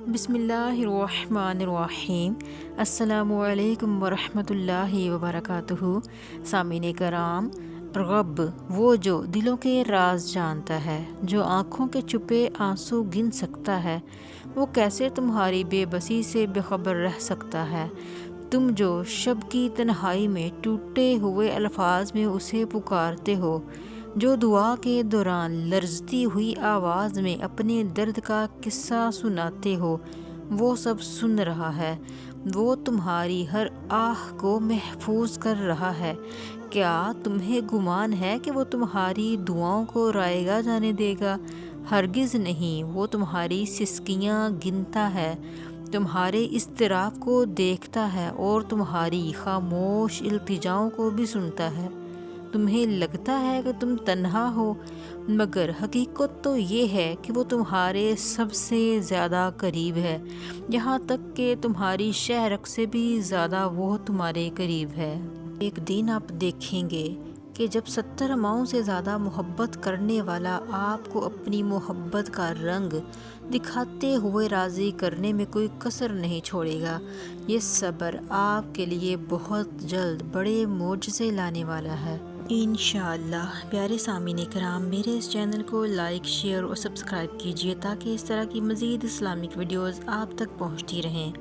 بسم اللہ الرحمن الرحیم۔ السلام علیکم ورحمۃ اللہ وبرکاتہ۔ سامعین کرام، رب وہ جو دلوں کے راز جانتا ہے، جو آنکھوں کے چھپے آنسو گن سکتا ہے، وہ کیسے تمہاری بے بسی سے بے خبر رہ سکتا ہے؟ تم جو شب کی تنہائی میں ٹوٹے ہوئے الفاظ میں اسے پکارتے ہو، جو دعا کے دوران لرزتی ہوئی آواز میں اپنے درد کا قصہ سناتے ہو، وہ سب سن رہا ہے۔ وہ تمہاری ہر آہ کو محفوظ کر رہا ہے۔ کیا تمہیں گمان ہے کہ وہ تمہاری دعاؤں کو رائے گا جانے دے گا؟ ہرگز نہیں۔ وہ تمہاری سسکیاں گنتا ہے، تمہارے اضطراب کو دیکھتا ہے اور تمہاری خاموش التجاؤں کو بھی سنتا ہے۔ تمہیں لگتا ہے کہ تم تنہا ہو، مگر حقیقت تو یہ ہے کہ وہ تمہارے سب سے زیادہ قریب ہے، یہاں تک کہ تمہاری شہ رگ سے بھی زیادہ وہ تمہارے قریب ہے۔ ایک دن آپ دیکھیں گے کہ جب 70 ماؤں سے زیادہ محبت کرنے والا آپ کو اپنی محبت کا رنگ دکھاتے ہوئے راضی کرنے میں کوئی کسر نہیں چھوڑے گا۔ یہ صبر آپ کے لیے بہت جلد بڑے معجزے لانے والا ہے، انشاءاللہ۔ پیارے سامعین کرام، میرے اس چینل کو لائک، شیئر اور سبسکرائب کیجیے تاکہ اس طرح کی مزید اسلامک ویڈیوز آپ تک پہنچتی رہیں۔